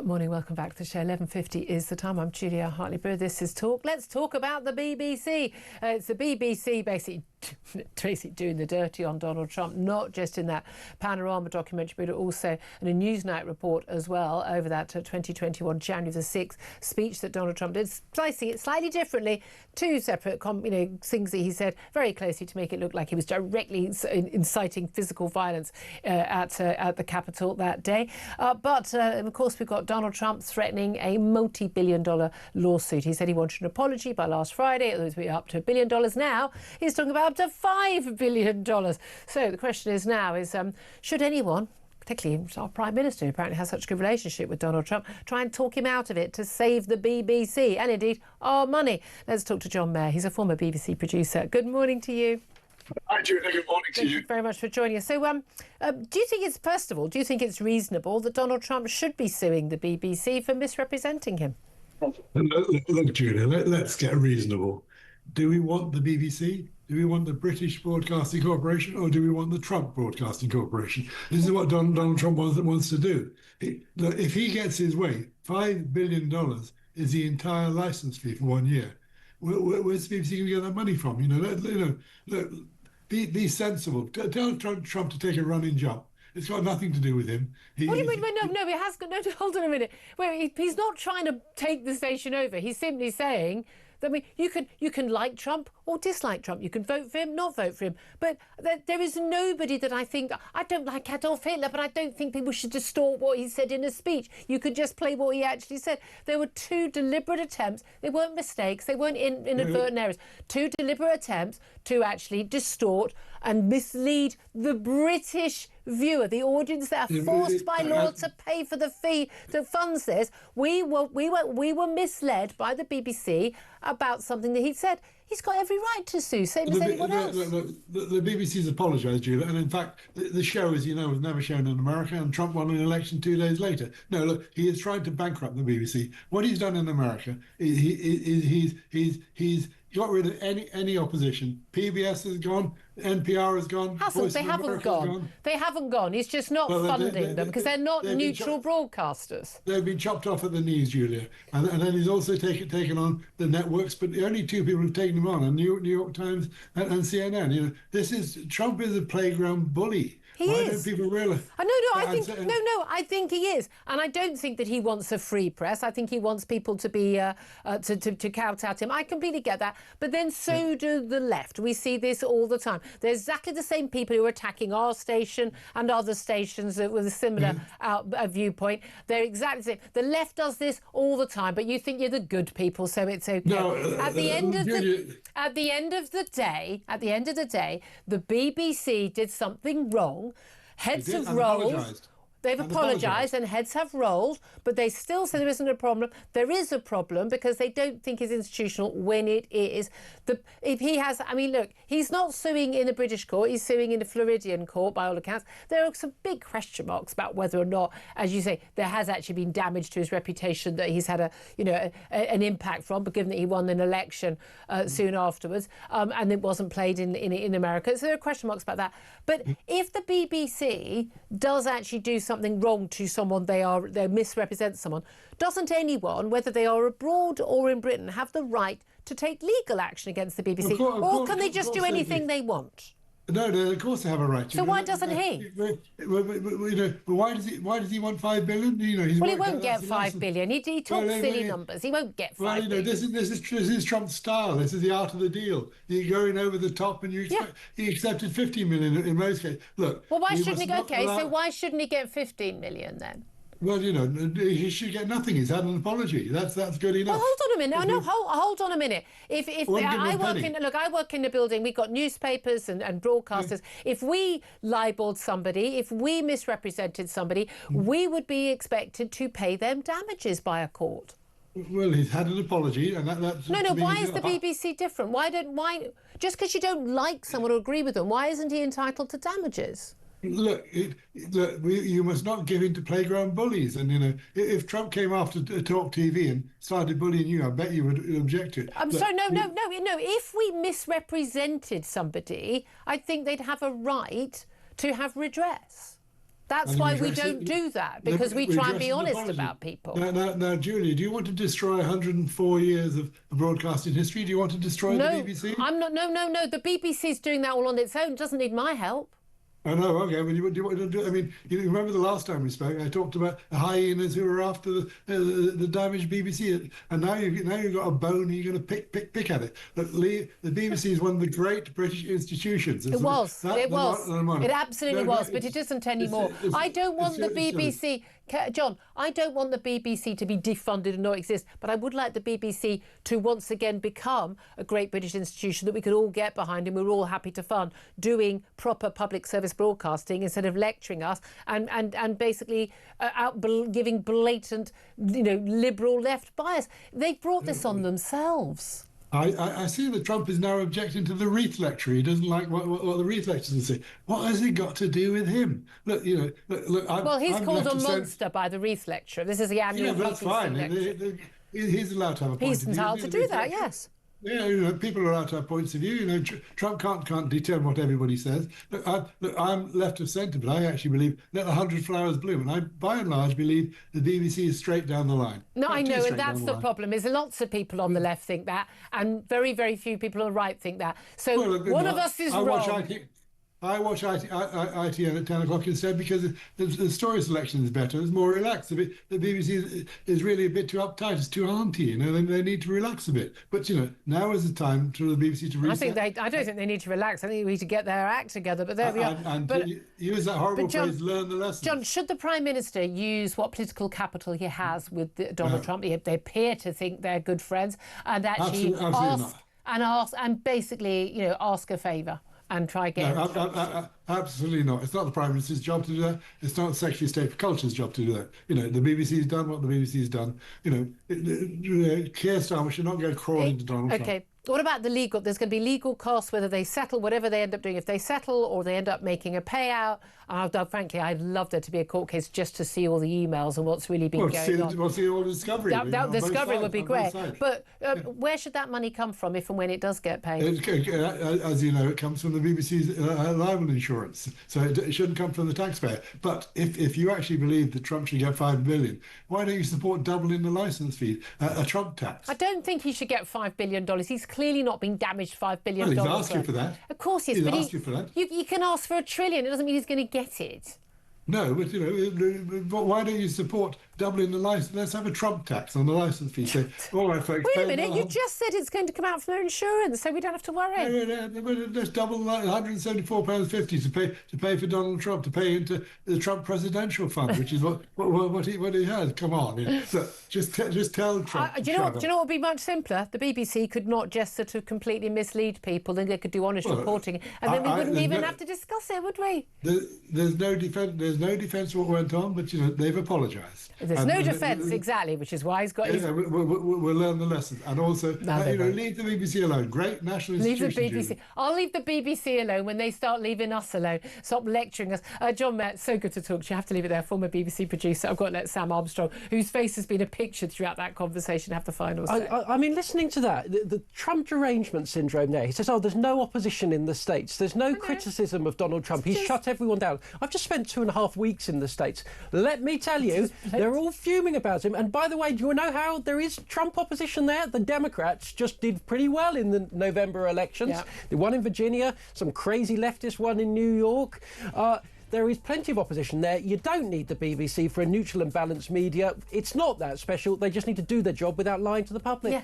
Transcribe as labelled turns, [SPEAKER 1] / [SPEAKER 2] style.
[SPEAKER 1] Morning, welcome back to the show. 11:50 is the time. I'm Julia Hartley-Brewer. This is Talk. Let's talk about the BBC. It's the BBC basically doing the dirty on Donald Trump, not just in that Panorama documentary, but also in a Newsnight report as well over that 2021 January the 6th speech that Donald Trump did, slicing it slightly differently, two separate things that he said very closely to make it look like he was directly inciting physical violence at the Capitol that day. But of course, we've got Donald Trump threatening a multi-billion-dollar lawsuit. He said he wanted an apology by last Friday. It was up to $1 billion. Now he's talking about up to $5 billion. So the question is now should anyone, particularly our Prime Minister, who apparently has such a good relationship with Donald Trump, try and talk him out of it to save the BBC and indeed our money? Let's talk to John Mair. He's a former BBC producer. Good morning to you.
[SPEAKER 2] Hi, Julia. Good morning to you.
[SPEAKER 1] Thank you very much for joining us. So, do you think it's reasonable that Donald Trump should be suing the BBC for misrepresenting him?
[SPEAKER 2] Look, Julia, let's get reasonable. Do we want the BBC? Do we want the British Broadcasting Corporation, or do we want the Trump Broadcasting Corporation? This is what Donald Trump wants to do. If he gets his way, $5 billion is the entire license fee for 1 year. Where's the BBC going to get that money from? Be sensible. Tell Trump to take a running jump. It's got nothing to do with him.
[SPEAKER 1] What do you mean? No, it has got. No, hold on a minute. Wait, he's not trying to take the station over. He's simply saying that, I mean, you can like Trump or dislike Trump. You can vote for him, not vote for him. But there is nobody that I don't like Adolf Hitler, but I don't think people should distort what he said in a speech. You could just play what he actually said. There were two deliberate attempts. They weren't mistakes. They weren't inadvertent errors. Two deliberate attempts to actually distort and mislead the British viewer, the audience that are forced by law to pay for the fee that funds this. We were misled by the BBC about something that he said. He's got every right to sue, same as anyone else.
[SPEAKER 2] The BBC's apologised, Julia, and in fact, the show, as you know, was never shown in America, and Trump won an election 2 days later. No, look, he is trying to bankrupt the BBC. What he's done in America, he's got rid of any opposition. PBS is gone, NPR is gone.
[SPEAKER 1] They haven't gone. They haven't gone. He's just not funding them because they're not neutral broadcasters.
[SPEAKER 2] They've been chopped off at the knees, Julia. And then he's also taken on the networks, but the only two people who've taken him on are New York Times and CNN. Trump is a playground bully. Why don't people realise?
[SPEAKER 1] I think he is, and I don't think that he wants a free press. I think he wants people to be to kowtow to him. I completely get that, but then so do the left. We see this all the time. They're exactly the same people who are attacking our station and other stations with a similar viewpoint. They're exactly the same. The left does this all the time, but you think you're the good people, so it's okay.
[SPEAKER 2] No,
[SPEAKER 1] at the end of the day, the BBC did something wrong. Heads have rolled. They've apologised and heads have rolled, but they still say there isn't a problem. There is a problem because they don't think it's institutional when it is. He's not suing in a British court. He's suing in a Floridian court, by all accounts. There are some big question marks about whether or not, as you say, there has actually been damage to his reputation that he's had an impact from, but given that he won an election soon afterwards, and it wasn't played in America. So there are question marks about that. But if the BBC does actually do something wrong to someone, they misrepresent someone, doesn't anyone, whether they are abroad or in Britain, have the right to take legal action against the BBC? Or can they just do anything they want?
[SPEAKER 2] No, of course they have a right to.
[SPEAKER 1] So why doesn't he?
[SPEAKER 2] Why does he want $5 billion?
[SPEAKER 1] He won't get $5 billion. He talks silly numbers. He won't get $5 billion.
[SPEAKER 2] This is Trump's style. This is the art of the deal. You're going over the top, and he accepted $50 million in most cases. Look.
[SPEAKER 1] Well, why shouldn't he? So why shouldn't he get $15 million then?
[SPEAKER 2] Well, he should get nothing. He's had an apology. That's good enough.
[SPEAKER 1] Well, hold on a minute. No, hold on a minute. I work in a building. We've got newspapers and broadcasters. Yeah. If we libelled somebody, if we misrepresented somebody, we would be expected to pay them damages by a court.
[SPEAKER 2] Well, he's had an apology, and that's
[SPEAKER 1] no. Why is the BBC different? Why just because you don't like someone or agree with them, why isn't he entitled to damages?
[SPEAKER 2] Look, you must not give in to playground bullies. And, if Trump came after Talk TV and started bullying you, I bet you would object to it.
[SPEAKER 1] Sorry, no. If we misrepresented somebody, I think they'd have a right to have redress. That's why we don't do that, because we try and be honest about people.
[SPEAKER 2] Now, Julia, do you want to destroy 104 years of broadcasting history? Do you want to destroy the BBC?
[SPEAKER 1] I'm not. No. The BBC's doing that all on its own. It doesn't need my help.
[SPEAKER 2] I know, okay. Well, do you want to do? I mean, you remember the last time we spoke? I talked about the hyenas who were after the damaged BBC, and now you've got a bone. And you're going to pick at it. But the BBC is one of the great British institutions.
[SPEAKER 1] It was. It absolutely was, but it isn't anymore. I don't want the BBC. John, I don't want the BBC to be defunded and not exist, but I would like the BBC to once again become a great British institution that we could all get behind and we're all happy to fund, doing proper public service broadcasting instead of lecturing us and basically giving blatant, liberal left bias. They brought this on themselves.
[SPEAKER 2] I see that Trump is now objecting to the Reith lecture. He doesn't like what the Reith lecturers say. What has it got to do with him? Look.
[SPEAKER 1] Well, he's called a monster by the Reith lecturer. This is the annual.
[SPEAKER 2] Yeah, but that's fine. He's allowed to have a point of view.
[SPEAKER 1] He's entitled to do that. Yes.
[SPEAKER 2] Yeah, people are allowed to have points of view. Trump can't determine what everybody says. I'm left of centre, but I actually believe let 100 flowers bloom. And I, by and large, believe the BBC is straight down the line.
[SPEAKER 1] No, I know, and that's the problem. Is lots of people on the left think that, and very, very few people on the right think that. So one of us is wrong.
[SPEAKER 2] I watch ITN at 10 o'clock instead because the story selection is better. It's more relaxed. The BBC is really a bit too uptight. It's too aunty. They need to relax a bit. But now is the time for the BBC to reset.
[SPEAKER 1] I don't think they need to relax. I think they need to get their act together. But there we are.
[SPEAKER 2] And use that horrible phrase, learn the lesson.
[SPEAKER 1] John, should the Prime Minister use what political capital he has with Donald Trump? They appear to think they're good friends, and actually basically ask a favour. And try again.
[SPEAKER 2] No, absolutely not. It's not the Prime Minister's job to do that. It's not the Secretary of State for Culture's job to do that. The BBC's done what the BBC's done. Keir Starmer should not go crawling to Donald Trump.
[SPEAKER 1] Okay. What about the legal? There's going to be legal costs, whether they settle, whatever they end up doing. If they settle or they end up making a payout, frankly, I'd love there to be a court case just to see all the emails and what's really been going on.
[SPEAKER 2] We'll see all the discovery.
[SPEAKER 1] That discovery would be great. But where should that money come from if and when it does get paid?
[SPEAKER 2] As you know, it comes from the BBC's libel insurance. So it shouldn't come from the taxpayer. But if you actually believe that Trump should get $5 billion, why don't you support doubling the licence fee, a Trump tax?
[SPEAKER 1] I don't think he should get $5 billion. He's clearly not been damaged $5 billion.
[SPEAKER 2] Well, he's asking for that.
[SPEAKER 1] Of course he is.
[SPEAKER 2] He's asking for that.
[SPEAKER 1] You can ask for $1 trillion. It doesn't mean he's going to get it.
[SPEAKER 2] No, but why don't you support doubling the license? Let's have a Trump tax on the license fee. So, all right, folks.
[SPEAKER 1] Wait a minute, you just said it's going to come out from their insurance, so we don't have to worry.
[SPEAKER 2] Let's double £174.50 to pay for Donald Trump, to pay into the Trump Presidential Fund, which is what he has. Come on, so just tell Trump.
[SPEAKER 1] Do you know what would be much simpler? The BBC could not just sort of completely mislead people, then they could do honest reporting, and then we wouldn't even have to discuss it, would we?
[SPEAKER 2] There's no defence of what went on, but they've apologised.
[SPEAKER 1] There's no defence, exactly, which is why he's got his...
[SPEAKER 2] We'll learn the lessons. And also, leave the BBC alone. Great national institution.
[SPEAKER 1] Leave the BBC. I'll leave the BBC alone when they start leaving us alone. Stop lecturing us. John Mair, so good to talk to you. I have to leave it there. Former BBC producer. I've got to let Sam Armstrong, whose face has been a picture throughout that conversation, have the final say.
[SPEAKER 3] I mean, listening to that, the Trump derangement syndrome there, he says, there's no opposition in the States. There's no criticism of Donald Trump. He's shut everyone down. I've just spent 2.5 weeks in the States. Let me tell you, they're all fuming about him. And by the way, do you know how there is Trump opposition there? The Democrats just did pretty well in the November elections. Yeah. They won in Virginia, some crazy leftist won in New York. There is plenty of opposition there. You don't need the BBC for a neutral and balanced media. It's not that special. They just need to do their job without lying to the public.
[SPEAKER 1] Yeah,